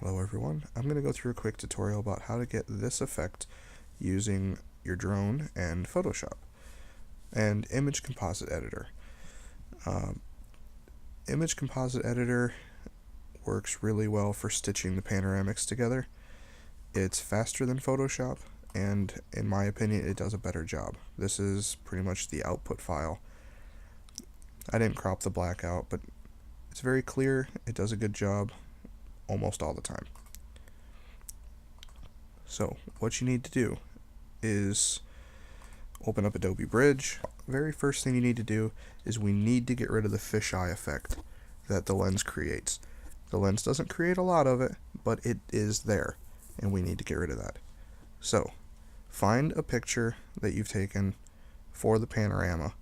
Hello everyone, I'm going to go through a quick tutorial about how to get this effect using your drone and Photoshop and Image Composite Editor. Image Composite Editor works really well for stitching the panoramics together. It's faster than Photoshop, and in my opinion it does a better job. This is pretty much the output file. I didn't crop the black out, but it's very clear, it does a good job almost all the time. So what you need to do is open up Adobe Bridge. Very first thing you need to do is we need to get rid of the fisheye effect that the lens creates. The lens doesn't create a lot of it, but it is there, and we need to get rid of that. So find a picture that you've taken for the panorama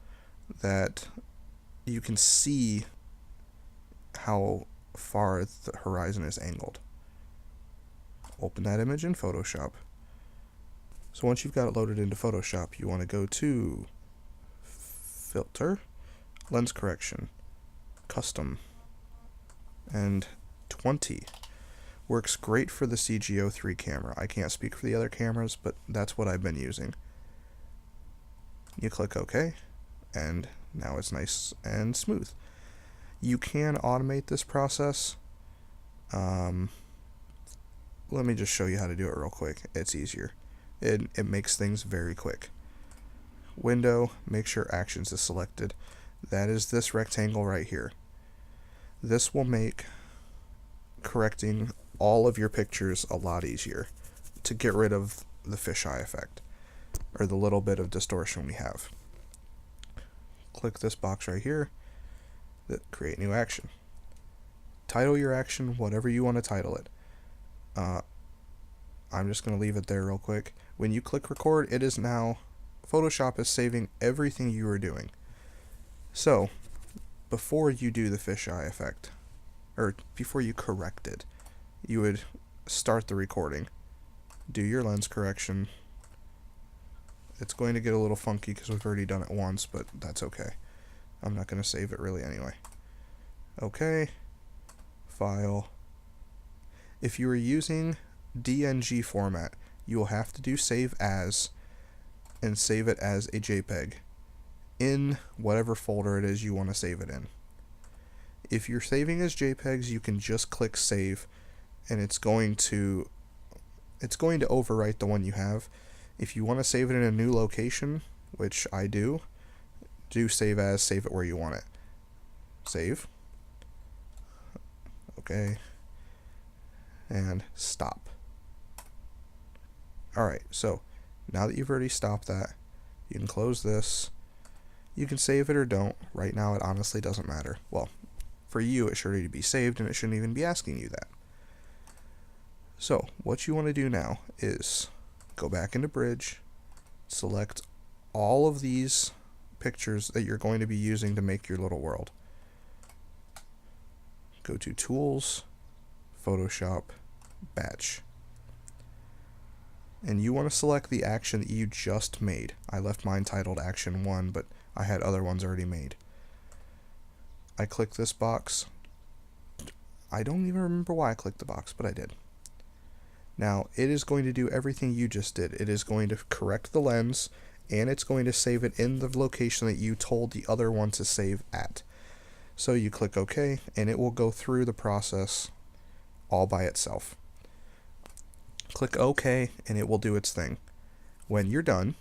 that you can see how far the horizon is angled. Open that image in Photoshop. So once you've got it loaded into Photoshop, you want to go to Filter, Lens Correction, Custom, and 20. Works great for the CG-03 camera. I can't speak for the other cameras, but that's what I've been using. You click OK, and now it's nice and smooth. You can automate this process. Let me just show you how to do it real quick. It's easier. It makes things very quick. Window, make sure Actions is selected. That is this rectangle right here. This will make correcting all of your pictures a lot easier to get rid of the fisheye effect, or the little bit of distortion we have. Click this box right here. Create new action. Title your action whatever you want to title it. I'm just going to leave it there real quick. When you click record, it is now, Photoshop is saving everything you were doing. So before you do the fisheye effect, or before you correct it, you would start the recording, do your lens correction. It's going to get a little funky because we've already done it once, but that's okay. I'm not going to save it really anyway. Okay, file. If you are using DNG format, you will have to do save as and save it as a JPEG in whatever folder it is you want to save it in. If you're saving as JPEGs, you can just click save, and it's going to overwrite the one you have. If you want to save it in a new location, which I do save as, save it where you want it. Save. Okay. And stop. Alright, so now that you've already stopped that, you can close this. You can save it or don't. Right now it honestly doesn't matter. Well, for you it should already be saved, and it shouldn't even be asking you that. So what you want to do now is go back into Bridge, select all of these pictures that you're going to be using to make your little world. Go to Tools, Photoshop, Batch. And you want to select the action that you just made. I left mine titled Action 1, but I had other ones already made. I click this box. I don't even remember why I clicked the box, but I did. Now, it is going to do everything you just did. It is going to correct the lens, and it's going to save it in the location that you told the other one to save at. So you click OK, and it will go through the process all by itself. Click OK, and it will do its thing. When you're done,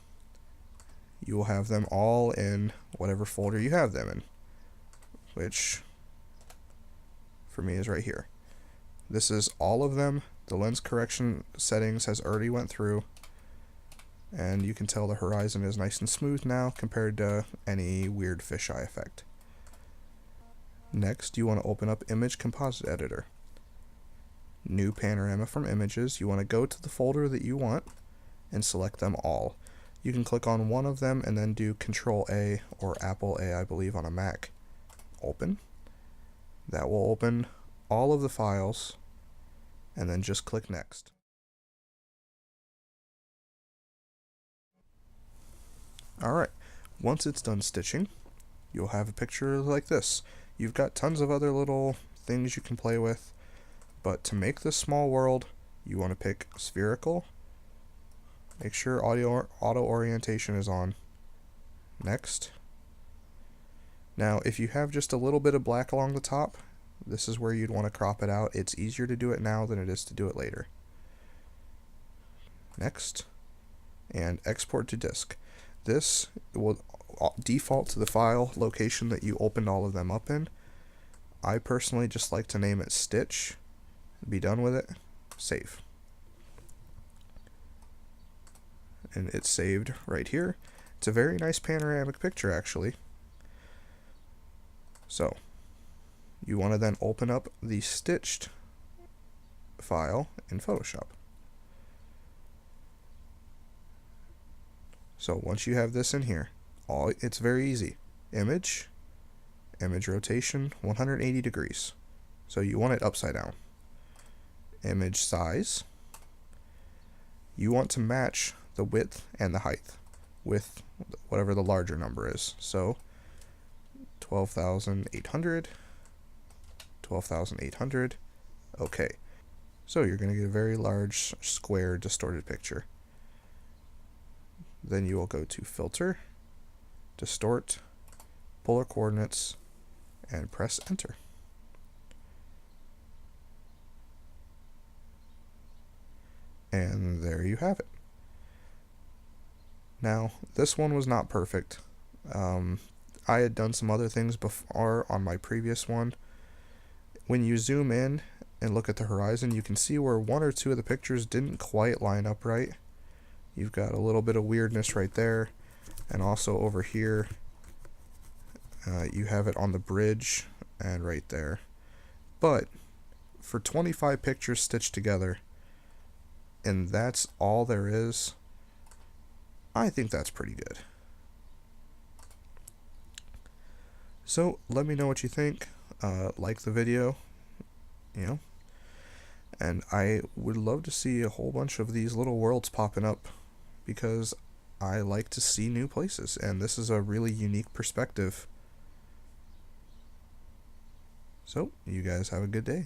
you will have them all in whatever folder you have them in, which for me is right here. This is all of them. The lens correction settings has already went through, and you can tell the horizon is nice and smooth now compared to any weird fisheye effect. Next, you want to open up Image Composite Editor. New panorama from images. You want to go to the folder that you want and select them all. You can click on one of them and then do Control A, or Apple A, I believe, on a Mac. Open. That will open all of the files, and then just click Next. Alright, once it's done stitching, you'll have a picture like this. You've got tons of other little things you can play with, But to make this small world, you want to pick spherical. Make sure auto orientation is on. Next. Now, if you have just a little bit of black along the top, this is where you'd want to crop it out. It's easier to do it now than it is to do it later. Next. And export to disk. This will default to the file location that you opened all of them up in. I personally just like to name it Stitch. Be done with it. Save. And it's saved right here. It's a very nice panoramic picture, actually. So, you want to then open up the stitched file in Photoshop. So once you have this in here, it's very easy. Image rotation 180 degrees. So you want it upside down. Image size. You want to match the width and the height with whatever the larger number is. So 12,800, 12,800. Okay. So you're going to get a very large square distorted picture. Then you will go to Filter, Distort, Polar Coordinates, and press Enter. And there you have it. Now, this one was not perfect. I had done some other things before on my previous one. When you zoom in and look at the horizon, you can see where one or two of the pictures didn't quite line up right. You've got a little bit of weirdness right there, and also over here you have it on the bridge and right there. But for 25 pictures stitched together, and that's all there is, I think that's pretty good. So let me know what you think. Like the video, and I would love to see a whole bunch of these little worlds popping up, because I like to see new places, and this is a really unique perspective. So, you guys have a good day.